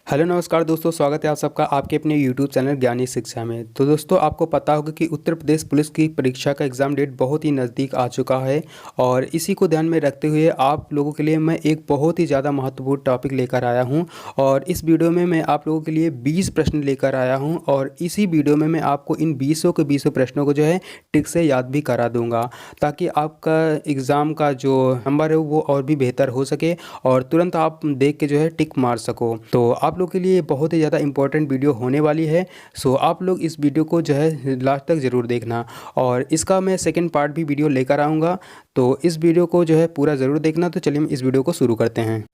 Hello नमस्कार दोस्तों, स्वागत है आप सबका आपके अपने यूट्यूब चैनल ज्ञानी शिक्षा में। तो दोस्तों, आपको पता होगा कि उत्तर प्रदेश पुलिस की परीक्षा का एग्ज़ाम डेट बहुत ही नज़दीक आ चुका है और इसी को ध्यान में रखते हुए आप लोगों के लिए मैं एक बहुत ही ज़्यादा महत्वपूर्ण टॉपिक लेकर आया हूं। और इस वीडियो में मैं आप लोगों के लिए 20 प्रश्न लेकर आया हूँ और इसी वीडियो में मैं आपको इन 20 प्रश्नों को जो है टिक से याद भी करा दूँगा, ताकि आपका एग्ज़ाम का जो नंबर है वो और भी बेहतर हो सके और तुरंत आप देख के जो है टिक मार सको। तो आप लोग के लिए बहुत ही ज़्यादा इंपॉर्टेंट वीडियो होने वाली है। सो आप लोग इस वीडियो को जो है लास्ट तक ज़रूर देखना और इसका मैं सेकंड पार्ट भी वीडियो लेकर आऊँगा। तो इस वीडियो को जो है पूरा ज़रूर देखना। तो चलिए हम इस वीडियो को शुरू करते हैं।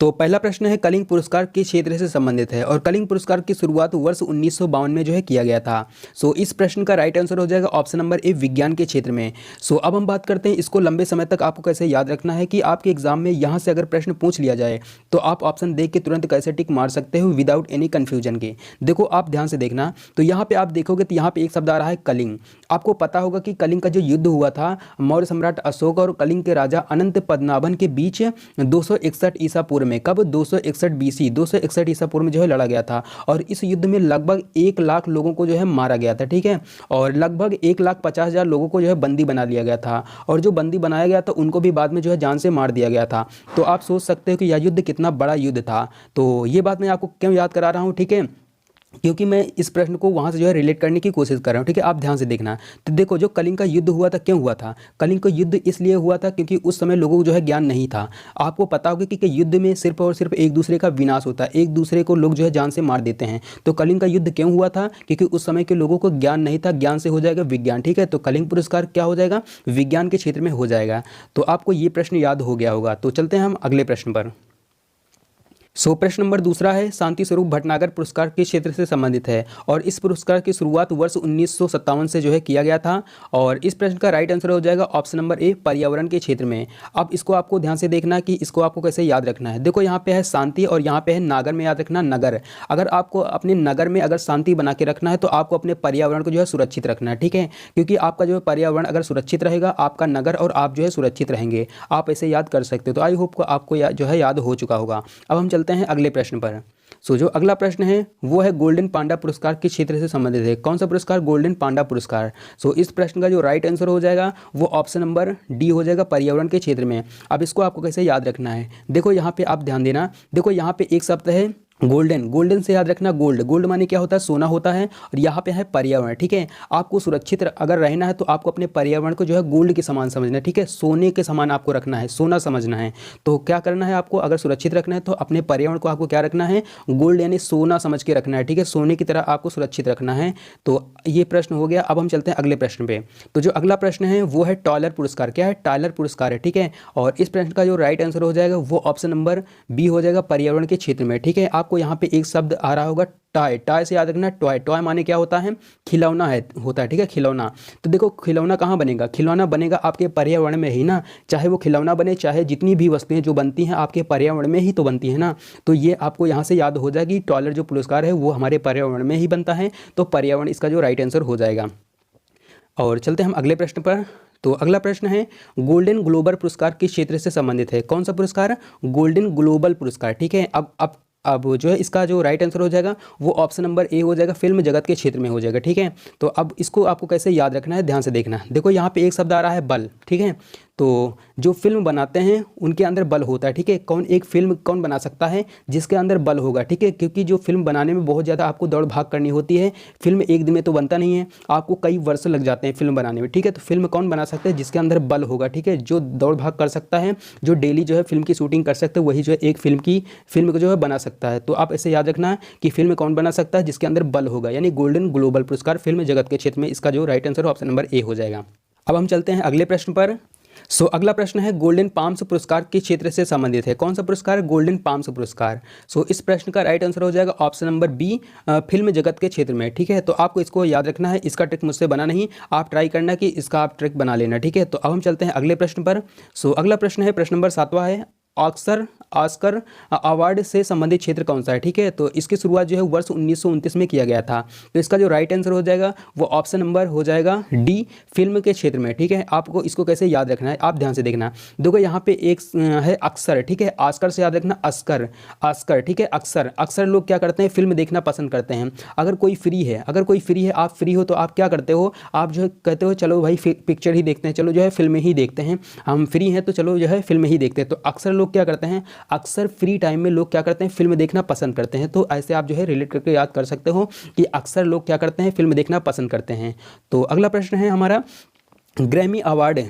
तो पहला प्रश्न है, कलिंग पुरस्कार किस क्षेत्र से संबंधित है? और कलिंग पुरस्कार की शुरुआत वर्ष 1952 में जो है किया गया था। सो इस प्रश्न का राइट आंसर हो जाएगा ऑप्शन नंबर ए, विज्ञान के क्षेत्र में। सो अब हम बात करते हैं इसको लंबे समय तक आपको कैसे याद रखना है कि आपके एग्जाम में यहाँ से अगर प्रश्न पूछ लिया जाए तो आप ऑप्शन देख के तुरंत कैसे टिक मार सकते हो विदाउट एनी कन्फ्यूजन के। देखो आप ध्यान से देखना, तो यहाँ पे आप देखोगे तो यहाँ पे एक शब्द आ रहा है कलिंग। आपको पता होगा कि कलिंग का जो युद्ध हुआ था मौर्य सम्राट अशोक और कलिंग के राजा अनंत पद्मनाभन के बीच 261 ईसा पूर्व में, कब 261 बीसी 261 ईसा पूर्व में जो है लड़ा गया था। और इस युद्ध में लगभग 1 लाख लोगों को जो है मारा गया था, ठीक है। और लगभग 1,50,000 लोगों को जो है बंदी बना लिया गया था और जो बंदी बनाया गया था उनको भी बाद में जो है जान से मार दिया गया था। तो आप सोच सकते हो कि यह युद्ध कितना बड़ा युद्ध था। तो ये बात मैं आपको क्यों याद करा रहा हूँ, ठीक है, क्योंकि मैं इस प्रश्न को वहाँ से जो है रिलेट करने की कोशिश कर रहा हूँ, ठीक है। आप ध्यान से देखना। तो देखो, जो कलिंग का युद्ध हुआ था क्यों हुआ था? कलिंग का युद्ध इसलिए हुआ था क्योंकि उस समय लोगों को जो है ज्ञान नहीं था। आपको पता होगा कि युद्ध में सिर्फ और सिर्फ एक दूसरे का विनाश होता है, एक दूसरे को लोग जो है जान से मार देते हैं। तो कलिंग का युद्ध क्यों हुआ था? क्योंकि उस समय के लोगों को ज्ञान नहीं था। ज्ञान से हो जाएगा विज्ञान, ठीक है। तो कलिंग पुरस्कार क्या हो जाएगा? विज्ञान के क्षेत्र में हो जाएगा। तो आपको ये प्रश्न याद हो गया होगा। तो चलते हैं हम अगले प्रश्न पर। प्रश्न नंबर दूसरा है, शांति स्वरूप भटनागर पुरस्कार किस क्षेत्र से संबंधित है? और इस पुरस्कार की शुरुआत वर्ष 1957 से जो है किया गया था। और इस प्रश्न का राइट आंसर हो जाएगा ऑप्शन नंबर ए, पर्यावरण के क्षेत्र में। अब इसको आपको ध्यान से देखना कि इसको आपको कैसे याद रखना है। देखो, यहाँ पे है शांति और यहाँ पे है नागर में याद रखना नगर। अगर आपको अपने नगर में अगर शांति बना के रखना है तो आपको अपने पर्यावरण को जो है सुरक्षित रखना है, ठीक है। क्योंकि आपका जो है पर्यावरण अगर सुरक्षित रहेगा, आपका नगर और आप जो है सुरक्षित रहेंगे। आप ऐसे याद कर सकते हो। तो आई होप को आपको जो है याद हो चुका होगा। अब हम चलते हैं अगले प्रश्न पर। जो अगला प्रश्न है वो है, गोल्डन पांडा पुरस्कार किस क्षेत्र से संबंधित है? कौन सा पुरस्कार? गोल्डन पांडा पुरस्कार। इस प्रश्न का जो राइट आंसर हो जाएगा वो ऑप्शन नंबर डी हो जाएगा, पर्यावरण के क्षेत्र में। अब इसको आपको कैसे याद रखना है? देखो यहाँ पे आप ध्यान देना। देखो यहाँ पे एक शब्द है गोल्डन। गोल्डन से याद रखना गोल्ड। गोल्ड माने क्या होता है? सोना होता है। और यहाँ पे है पर्यावरण, ठीक है। आपको सुरक्षित अगर रहना है तो आपको अपने पर्यावरण को जो है गोल्ड के समान समझना है, ठीक है। सोने के समान आपको रखना है, सोना समझना है। तो क्या करना है आपको? अगर सुरक्षित रखना है तो अपने पर्यावरण को आपको क्या रखना है? गोल्ड यानी सोना समझ के रखना है, ठीक है। सोने की तरह आपको सुरक्षित रखना है। तो ये प्रश्न हो गया। अब हम चलते हैं अगले प्रश्न पे। तो जो अगला प्रश्न है वो है टॉयलर पुरस्कार। क्या है? टायलर पुरस्कार है, ठीक है। और इस प्रश्न का जो राइट आंसर हो जाएगा वो ऑप्शन नंबर बी हो जाएगा, पर्यावरण के क्षेत्र में, ठीक है। आपको यहाँ पे एक शब्द आ रहा होगा टॉय। टॉय से याद रखना टॉय। टॉय माने क्या होता है? खिलौना है, होता है, ठीक है, खिलौना। तो देखो, खिलौना कहाँ बनेगा? खिलौना बनेगा आपके पर्यावरण में ही ना। चाहे वो खिलौना बने, चाहे जितनी भी वस्तुएं जो बनती हैं आपके पर्यावरण में ही तो बनती है ना। तो ये आपको यहाँ से याद हो जाएगी, टॉयलर जो पुरस्कार है वो हमारे पर्यावरण में ही बनता है। तो पर्यावरण इसका जो राइट आंसर हो जाएगा। और चलते हैं हम अगले प्रश्न पर। तो अगला प्रश्न है, गोल्डन ग्लोबल पुरस्कार किस क्षेत्र से संबंधित है? कौन सा पुरस्कार? गोल्डन ग्लोबल पुरस्कार, ठीक है। अब जो है इसका जो राइट आंसर हो जाएगा वो ऑप्शन नंबर ए हो जाएगा, फिल्म जगत के क्षेत्र में हो जाएगा, ठीक है। तो अब इसको आपको कैसे याद रखना है, ध्यान से देखना। देखो यहाँ पे एक शब्द आ रहा है बल, ठीक है। तो जो फिल्म बनाते हैं उनके अंदर बल होता है, ठीक है। एक फिल्म कौन बना सकता है जिसके अंदर बल होगा, ठीक है। क्योंकि जो फिल्म बनाने में बहुत ज़्यादा आपको दौड़ भाग करनी होती है। फिल्म एक दिन में तो बनता नहीं है, आपको कई वर्ष लग जाते हैं फिल्म बनाने में, ठीक है। तो फिल्म कौन बना सकता है? जिसके अंदर बल होगा, ठीक है। जो दौड़ भाग कर सकता है, जो डेली जो है फिल्म की शूटिंग कर सकते हैं, वही जो है एक फिल्म को जो है बना सकता है। तो आप ऐसे याद रखना कि फिल्म कौन बना सकता है? जिसके अंदर बल होगा, यानी गोल्डन ग्लोबल पुरस्कार फिल्म जगत के क्षेत्र में। इसका जो right answer option number A हो जाएगा। अब हम चलते हैं अगले प्रश्न पर। अगला प्रश्न है, गोल्डन पाम्स पुरस्कार किस क्षेत्र से संबंधित है? कौन सा पुरस्कार? गोल्डन पाम्स पुरस्कार। इस प्रश्न का राइट आंसर हो जाएगा ऑप्शन नंबर बी, फिल्म जगत के क्षेत्र में, ठीक है। तो आपको इसको याद रखना है। इसका ट्रिक मुझसे बना नहीं, आप ट्राई करना कि इसका आप ट्रिक बना लेना, ठीक है। तो अब हम चलते हैं अगले प्रश्न पर। अगला प्रश्न है, प्रश्न नंबर 7वां है, ऑस्कर ऑस्कर अवार्ड से संबंधित क्षेत्र कौन सा है? ठीक है, तो इसकी शुरुआत जो है वर्ष 1929 में किया गया था। तो इसका जो राइट आंसर हो जाएगा वो ऑप्शन नंबर हो जाएगा डी, फिल्म के क्षेत्र में। ठीक है, आपको इसको कैसे याद रखना है, आप ध्यान से देखना। देखो यहाँ पे एक है अक्सर, ठीक है, ऑस्कर से याद रखना अस्कर, ऑस्कर, ठीक है, अक्सर। अक्सर लोग क्या करते हैं, फिल्म देखना पसंद करते हैं। अगर कोई फ्री है, अगर कोई फ्री है, आप फ्री हो तो आप क्या करते हो, आप जो है कहते हो चलो भाई पिक्चर ही देखते हैं, चलो जो है फिल्म ही देखते हैं, हम फ्री हैं तो चलो जो है फिल्म ही देखते हैं। तो अक्सर लोग क्या करते हैं, अक्सर फ्री टाइम में लोग क्या करते हैं, फिल्म देखना पसंद करते हैं। तो ऐसे आप जो है रिलेट करके याद कर सकते हो कि अक्सर लोग क्या करते हैं, फिल्म देखना पसंद करते हैं। तो अगला प्रश्न है हमारा, ग्रैमी अवार्ड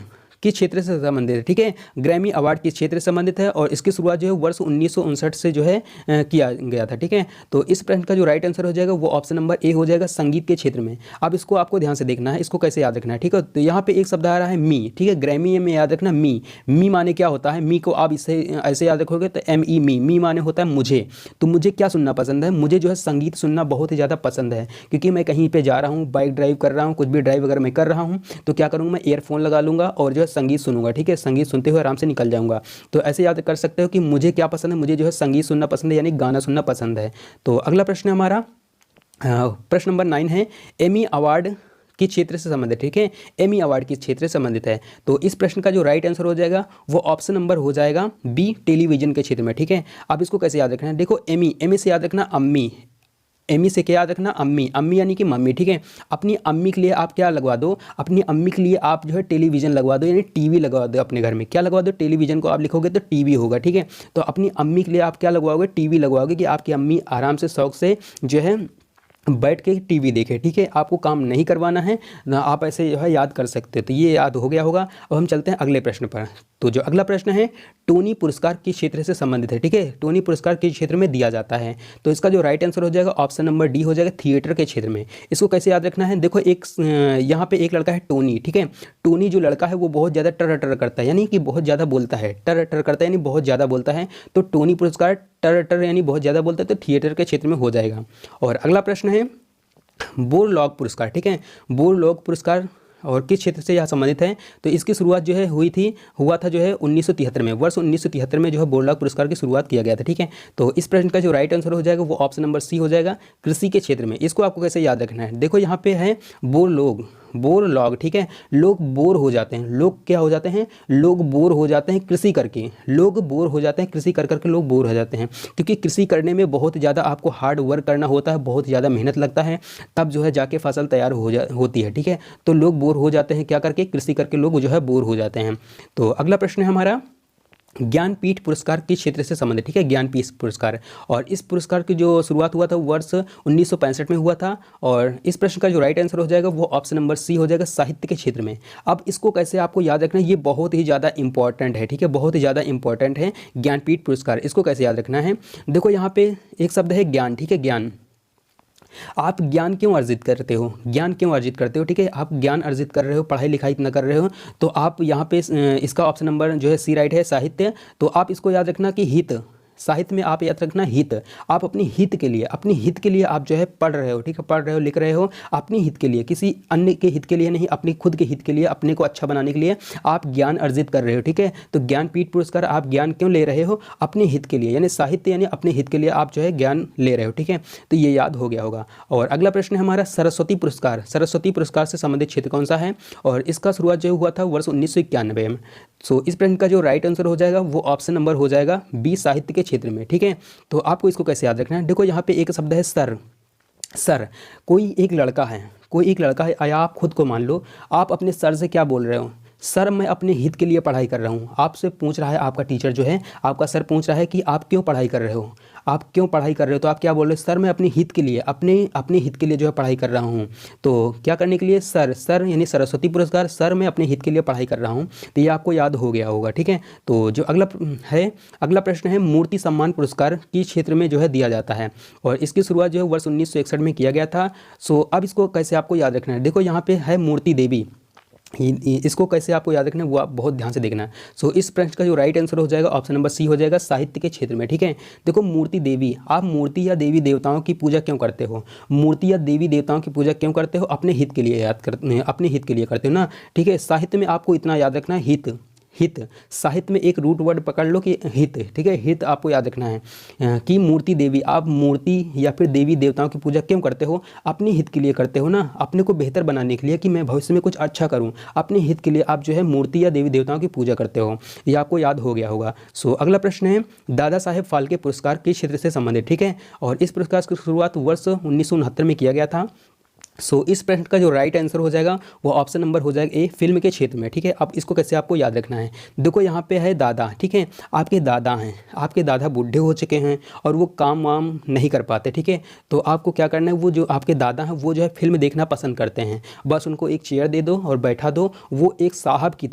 किस क्षेत्र से संबंधित है? ठीक है, ग्रैमी अवार्ड किस क्षेत्र से संबंधित है और इसकी शुरुआत जो है वर्ष 1959 से जो है किया गया था। ठीक है, तो इस प्रश्न का जो राइट आंसर हो जाएगा वो ऑप्शन नंबर ए हो जाएगा, संगीत के क्षेत्र में। अब इसको आपको ध्यान से देखना है, इसको कैसे याद रखना है। ठीक है, तो यहाँ पे एक शब्द आ रहा है मी, ठीक है, ग्रैमी में याद रखना मी। मी माने क्या होता है, मी को आप इससे ऐसे याद रखोगे तो एम ई मी, मी माने होता है मुझे। तो मुझे क्या सुनना पसंद है, मुझे जो है संगीत सुनना बहुत ही ज़्यादा पसंद है, क्योंकि मैं कहीं पर जा रहा हूँ, बाइक ड्राइव कर रहा हूँ, कुछ भी ड्राइव अगर मैं कर रहा हूँ तो क्या करूँगा, मैं ईयरफोन लगा लूँगा और जो है संगीत सुनूंगा। ठीक है, संगीत सुनते हुए आराम से निकल जाऊंगा। तो ऐसे याद कर सकते हो कि मुझे क्या पसंद है, मुझे जो है संगीत सुनना पसंद है, यानी गाना सुनना पसंद है। तो अगला प्रश्न हमारा प्रश्न नंबर 9 है, एमी अवार्ड किस क्षेत्र से संबंधित। ठीक है, एमी अवार्ड किस क्षेत्र से संबंधित है? तो इस प्रश्न का जो राइट आंसर हो जाएगा वो ऑप्शन नंबर हो जाएगा बी, टेलीविजन के क्षेत्र में। ठीक है, अब इसको कैसे याद रखना है, देखो एमी, एमी से याद रखना अम्मी, एमी से क्या याद रखना, अम्मी, अम्मी यानी कि मम्मी। ठीक है, अपनी अम्मी के लिए आप क्या लगवा दो, अपनी अम्मी के लिए आप जो है टेलीविज़न लगवा दो, यानी टीवी लगवा दो अपने घर में। क्या लगवा दो, टेलीविज़न को आप लिखोगे तो टीवी होगा। ठीक है, तो अपनी अम्मी के लिए आप क्या लगवाओगे, टीवी लगवाओगे, कि आपकी अम्मी आराम से शौक से जो है बैठ के टीवी देखे। ठीक है, आपको काम नहीं करवाना है ना, आप ऐसे जो है याद कर सकते हो। तो ये याद हो गया होगा। अब हम चलते हैं अगले प्रश्न पर। तो जो अगला प्रश्न है, टोनी पुरस्कार किस क्षेत्र से संबंधित है? ठीक है, टोनी पुरस्कार किस क्षेत्र में दिया जाता है? तो इसका जो राइट आंसर हो जाएगा ऑप्शन नंबर डी हो जाएगा, थिएटर के क्षेत्र में। इसको कैसे याद रखना है, देखो एक यहाँ पे एक लड़का है टोनी। ठीक है, टोनी जो लड़का है वो बहुत ज़्यादा टर टर करता है, यानी कि बहुत ज़्यादा बोलता है, टर टर करता है यानी बहुत ज़्यादा बोलता है। तो टोनी पुरस्कार टर टर यानी बहुत ज़्यादा बोलता है, तो थिएटर के क्षेत्र में हो जाएगा। और अगला प्रश्न है बोरलॉग पुरस्कार। ठीक है, बोरलॉग पुरस्कार और किस क्षेत्र से यह संबंधित है? तो इसकी शुरुआत जो है हुआ था जो है 1973 में, वर्ष 1973 में जो है बोरलॉग पुरस्कार की शुरुआत किया गया था। ठीक है, तो इस प्रश्न का जो राइट आंसर हो जाएगा वो ऑप्शन नंबर सी हो जाएगा, कृषि के क्षेत्र में। इसको आपको कैसे याद रखना है, देखो यहाँ पे है बोरलॉग। ठीक है, लोग बोर हो जाते हैं, लोग क्या हो जाते हैं, लोग बोर हो जाते हैं कृषि करके, लोग बोर हो जाते हैं कृषि कर करके लोग बोर हो जाते हैं, क्योंकि कृषि करने में बहुत ज़्यादा आपको हार्ड वर्क करना होता है, बहुत ज़्यादा मेहनत लगता है, तब जो है जाके फसल तैयार होती है। ठीक है, तो लोग बोर हो जाते हैं क्या करके, कृषि करके लोग जो है बोर हो जाते हैं। तो अगला प्रश्न है हमारा, ज्ञानपीठ पुरस्कार किस क्षेत्र से संबंधित? ठीक है, ज्ञानपीठ पुरस्कार, और इस पुरस्कार की जो शुरुआत हुआ था वर्ष 1965 में हुआ था। और इस प्रश्न का जो राइट आंसर हो जाएगा वो ऑप्शन नंबर सी हो जाएगा, साहित्य के क्षेत्र में। अब इसको कैसे आपको याद रखना है, ये बहुत ही ज़्यादा इंपॉर्टेंट है। ठीक है, बहुत ही ज़्यादा इंपॉर्टेंट है ज्ञानपीठ पुरस्कार। इसको कैसे याद रखना है, देखो यहाँ पे एक शब्द है ज्ञान। ठीक है, ज्ञान, आप ज्ञान क्यों अर्जित करते हो, ज्ञान क्यों अर्जित करते हो? ठीक है, आप ज्ञान अर्जित कर रहे हो, पढ़ाई लिखाई इतना कर रहे हो, तो आप यहाँ पे इसका ऑप्शन नंबर जो है सी राइट है, साहित्य। तो आप इसको याद रखना कि हित, साहित्य में आप याद रखना हित, आप अपनी हित के लिए, अपनी हित के लिए आप जो है पढ़ रहे हो। ठीक है, पढ़ रहे हो, लिख रहे हो अपनी हित के लिए, किसी अन्य के हित के लिए नहीं, अपनी खुद के हित के लिए, अपने को अच्छा बनाने के लिए आप ज्ञान अर्जित कर रहे हो। ठीक है, तो ज्ञानपीठ पुरस्कार आप ज्ञान क्यों ले रहे हो, अपने हित के लिए, यानी साहित्य यानी अपने हित के लिए आप जो है ज्ञान ले रहे हो। ठीक है, तो ये याद हो गया होगा। और अगला प्रश्न है हमारा, सरस्वती पुरस्कार, सरस्वती पुरस्कार से संबंधित क्षेत्र कौन सा है? और इसका शुरुआत जो हुआ था वर्ष 1991 में। सो इस प्रश्न का जो राइट आंसर हो जाएगा वो ऑप्शन नंबर हो जाएगा बी, साहित्य के क्षेत्र में। ठीक है, तो आपको इसको कैसे याद रखना है, देखो यहाँ पे एक शब्द है सर। सर, कोई एक लड़का है, या आप खुद को मान लो, आप अपने सर से क्या बोल रहे हो, सर मैं अपने हित के लिए पढ़ाई कर रहा हूँ। आपसे पूछ रहा है आपका टीचर जो है, आपका सर पूछ रहा है कि आप क्यों पढ़ाई कर रहे हो, आप क्यों पढ़ाई कर रहे हो? तो आप क्या बोल रहे हो, सर मैं अपने हित के लिए, अपने हित के लिए जो है पढ़ाई कर रहा हूँ। तो क्या करने के लिए, सर यानी सरस्वती पुरस्कार, सर मैं अपने हित के लिए पढ़ाई कर रहा हूँ। तो ये आपको याद हो गया होगा। ठीक है, तो जो अगला प्रश्न है, मूर्ति सम्मान पुरस्कार किस क्षेत्र में जो है दिया जाता है? और इसकी शुरुआत जो है वर्ष 1961 में किया गया था। सो अब इसको कैसे आपको याद रखना है, देखो यहाँ पे है मूर्ति देवी, इसको कैसे आपको याद रखना है वो आप बहुत ध्यान से देखना है। सो इस प्रश्न का जो राइट आंसर हो जाएगा ऑप्शन नंबर सी हो जाएगा, साहित्य के क्षेत्र में। ठीक है, देखो मूर्ति देवी, आप मूर्ति या देवी देवताओं की पूजा क्यों करते हो, मूर्ति या देवी देवताओं की पूजा क्यों करते हो? अपने हित के लिए अपने हित के लिए करते हो ना। ठीक है, साहित्य में आपको इतना याद रखना है, हित, हित, साहित्य में एक रूट वर्ड पकड़ लो कि हित, ठीक है, हित आपको याद रखना है। कि मूर्ति देवी, आप मूर्ति या फिर देवी देवताओं की पूजा क्यों करते हो? अपने हित के लिए करते हो ना, अपने को बेहतर बनाने के लिए कि मैं भविष्य में कुछ अच्छा करूं, अपने हित के लिए आप जो है मूर्ति या देवी देवताओं की पूजा करते हो। ये आपको याद हो गया होगा। सो अगला प्रश्न है दादा साहेब फाल्के पुरस्कार किस क्षेत्र से संबंधित, ठीक है, और इस पुरस्कार की शुरुआत वर्ष 1969 में किया गया था। सो इस प्रश्न का जो राइट आंसर हो जाएगा वो ऑप्शन नंबर हो जाएगा ए, फिल्म के क्षेत्र में, ठीक है। अब इसको कैसे आपको याद रखना है, देखो यहाँ पे है दादा, ठीक है, आपके दादा हैं, आपके दादा बूढ़े हो चुके हैं और वो काम वाम नहीं कर पाते, ठीक है। तो आपको क्या करना है, वो जो आपके दादा हैं वो जो है फिल्म देखना पसंद करते हैं, बस उनको एक चेयर दे दो और बैठा दो, वो एक साहब की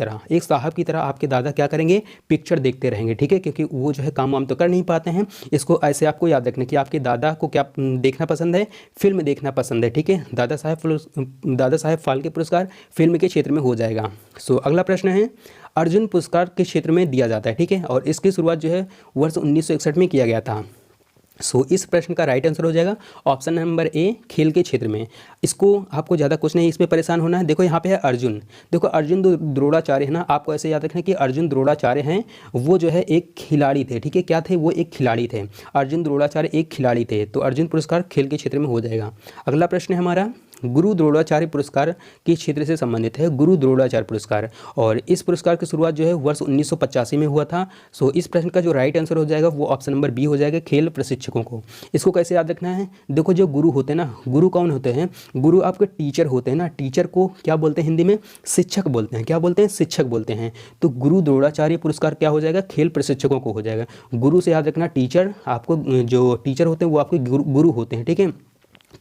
तरह आपके दादा क्या करेंगे, पिक्चर देखते रहेंगे, ठीक है, क्योंकि वो जो है काम वाम तो कर नहीं पाते हैं। इसको ऐसे आपको याद रखना कि आपके दादा को क्या देखना पसंद है, फिल्म देखना पसंद है, ठीक है। दादा साहेब फाल्के पुरस्कार फिल्म के क्षेत्र में हो जाएगा। सो अगला प्रश्न है अर्जुन पुरस्कार किस क्षेत्र में दिया जाता है, ठीक है, और इसकी शुरुआत जो है वर्ष 1961 में किया गया था। सो इस प्रश्न का राइट आंसर हो जाएगा ऑप्शन नंबर ए, खेल के क्षेत्र में। इसको आपको ज़्यादा कुछ नहीं इसमें परेशान होना है। देखो यहाँ पे है अर्जुन, देखो अर्जुन द्रोणाचार्य है ना, आपको ऐसे याद रखना है कि अर्जुन द्रोणाचार्य हैं, वो जो है एक खिलाड़ी थे, ठीक है, क्या थे, वो एक खिलाड़ी थे, अर्जुन द्रोणाचार्य एक खिलाड़ी थे, तो अर्जुन पुरस्कार खेल के क्षेत्र में हो जाएगा। अगला प्रश्न है हमारा गुरु द्रोणाचार्य पुरस्कार किस क्षेत्र से संबंधित है, गुरु द्रोणाचार्य पुरस्कार, और इस पुरस्कार की शुरुआत जो है वर्ष 1985 में हुआ था। सो इस प्रश्न का जो राइट आंसर हो जाएगा वो ऑप्शन नंबर बी हो जाएगा, खेल प्रशिक्षकों को। इसको कैसे याद रखना है, देखो जो गुरु होते हैं ना, गुरु कौन होते हैं, गुरु आपके टीचर होते हैं ना, टीचर को क्या बोलते हैं हिंदी में, शिक्षक बोलते हैं, क्या बोलते हैं, शिक्षक बोलते हैं। तो गुरु द्रोणाचार्य पुरस्कार क्या हो जाएगा, खेल प्रशिक्षकों को हो जाएगा। गुरु से याद रखना टीचर, आपको जो टीचर होते हैं वो आपके गुरु होते हैं, ठीक है।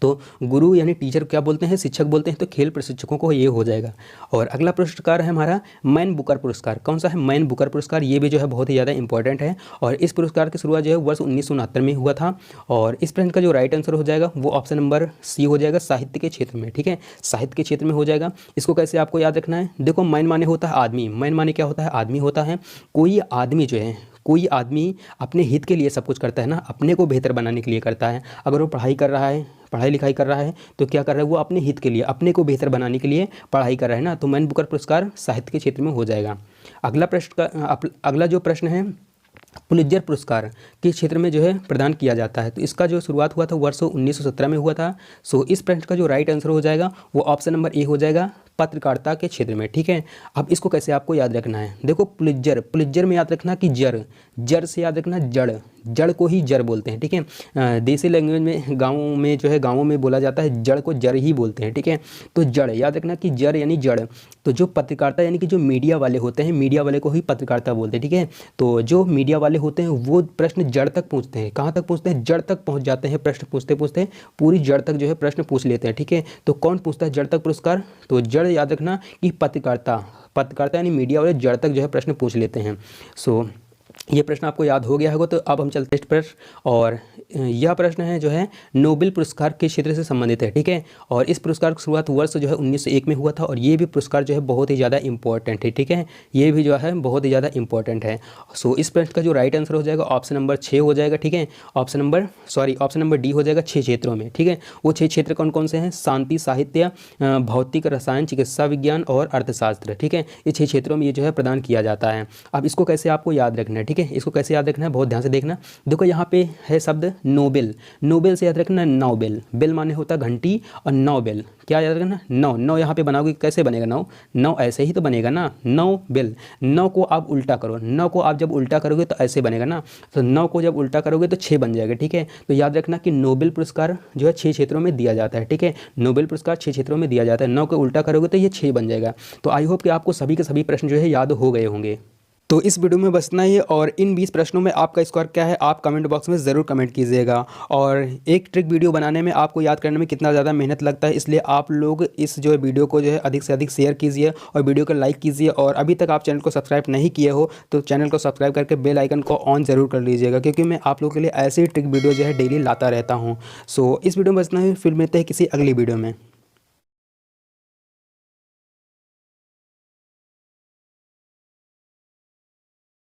तो गुरु यानी टीचर क्या बोलते हैं, शिक्षक बोलते हैं, तो खेल प्रशिक्षकों को ये हो जाएगा। और अगला पुरस्कार है हमारा मैन बुकर पुरस्कार, कौन सा है, मैन बुकर पुरस्कार, ये भी जो है बहुत ही ज़्यादा इंपॉर्टेंट है, और इस पुरस्कार की शुरुआत जो है वर्ष 1969 में हुआ था। और इस प्रश्न का जो राइट आंसर हो जाएगा वो ऑप्शन नंबर सी हो जाएगा, साहित्य के क्षेत्र में, ठीक है, साहित्य के क्षेत्र में हो जाएगा। इसको कैसे आपको याद रखना है, देखो मैन माने होता है आदमी, मैन माने क्या होता है, आदमी होता है, कोई आदमी जो है, कोई आदमी अपने हित के लिए सब कुछ करता है ना, अपने को बेहतर बनाने के लिए करता है। अगर वो पढ़ाई कर रहा है, पढ़ाई लिखाई कर रहा है, तो क्या कर रहा है, वो अपने हित के लिए, अपने को बेहतर बनाने के लिए पढ़ाई कर रहा है ना, तो मैन बुकर पुरस्कार साहित्य के क्षेत्र में हो जाएगा। अगला जो प्रश्न है पुलित्जर पुरस्कार किस क्षेत्र में जो है प्रदान किया जाता है, तो इसका जो शुरुआत हुआ था वर्ष 1917 में हुआ था। सो इस प्रश्न का जो राइट आंसर हो जाएगा वो ऑप्शन नंबर ए हो जाएगा, पत्रकारिता के क्षेत्र में, ठीक है। अब इसको कैसे आपको याद रखना है, देखो पुलित्जर में याद रखना कि जड़ से याद रखना, जड़ को ही जड़ बोलते हैं, ठीक है। देसी लैंग्वेज में गाँवों में जो है, गाँवों में बोला जाता है जड़ को जड़ ही बोलते हैं, ठीक है। तो जड़ याद रखना कि जड़ यानी जड़, तो जो पत्रकारिता यानी कि जो मीडिया वाले होते हैं, मीडिया वाले को ही पत्रकारिता बोलते हैं, ठीक है। तो जो मीडिया वाले होते हैं वो प्रश्न जड़ तक पहुँचते हैं, कहाँ तक पहुँचते हैं, जड़ तक पहुँच जाते हैं, प्रश्न पूछते पूछते पूरी जड़ तक जो है प्रश्न पूछ लेते हैं, ठीक है। तो कौन पूछता है जड़ तक पुरस्कार, तो जड़ याद रखना कि पत्रकारिता यानी मीडिया वाले जड़ तक जो है प्रश्न पूछ लेते हैं। सो ये प्रश्न आपको याद हो गया होगा। तो अब हम चलते हैं प्रश्न, और यह प्रश्न है जो है नोबेल पुरस्कार के क्षेत्र से संबंधित है, ठीक है। और इस पुरस्कार की शुरुआत वर्ष जो है 1901 में हुआ था, और ये भी पुरस्कार जो है बहुत ही ज़्यादा इंपॉर्टेंट है, ठीक है, ये भी जो है बहुत ही ज़्यादा इंपॉर्टेंट है। सो इस प्रश्न का जो राइट आंसर हो जाएगा ऑप्शन नंबर 6 हो जाएगा, ठीक है, ऑप्शन नंबर डी हो जाएगा, 6 क्षेत्रों में, ठीक है। वो 6 क्षेत्र कौन कौन से हैं, शांति, साहित्य, भौतिक, रसायन, चिकित्सा विज्ञान और अर्थशास्त्र, ठीक है। ये 6 क्षेत्रों में ये जो है प्रदान किया जाता है। अब इसको कैसे आपको याद रखना है, ठीक है, इसको कैसे याद रखना है, बहुत ध्यान से देखना। देखो यहाँ पे है शब्द नोबेल से याद रखना नौबेल, बेल माने होता है घंटी, और नौबेल क्या याद रखना, नौ यहाँ पे बनाओगे कैसे बनेगा, नौ ऐसे ही तो बनेगा ना, नौबेल, नौ को आप उल्टा करो, नौ को आप जब उल्टा करोगे तो ऐसे बनेगा ना, तो नौ को जब उल्टा करोगे तो 6 बन जाएगा, ठीक है। तो याद रखना कि नोबेल पुरस्कार जो है 6 क्षेत्रों में दिया जाता है, ठीक है, नोबेल पुरस्कार 6 क्षेत्रों में दिया जाता है, 9 को उल्टा करोगे तो ये 6 बन जाएगा। तो आई होप कि आपको सभी के सभी प्रश्न जो है याद हो गए होंगे। तो इस वीडियो में बस इतना ही, और इन 20 प्रश्नों में आपका स्कोर क्या है आप कमेंट बॉक्स में ज़रूर कमेंट कीजिएगा। और एक ट्रिक वीडियो बनाने में आपको याद करने में कितना ज़्यादा मेहनत लगता है, इसलिए आप लोग इस जो वीडियो को जो है अधिक से अधिक शेयर कीजिए और वीडियो को लाइक कीजिए। और अभी तक आप चैनल को सब्सक्राइब नहीं किए हो तो चैनल को सब्सक्राइब करके बेल आइकन को ऑन ज़रूर कर लीजिएगा, क्योंकि मैं आप लोगों के लिए ऐसी ट्रिक वीडियो जो है डेली लाता रहता हूँ। सो इस वीडियो में बस इतना ही, फिर मिलते हैं किसी अगली वीडियो में।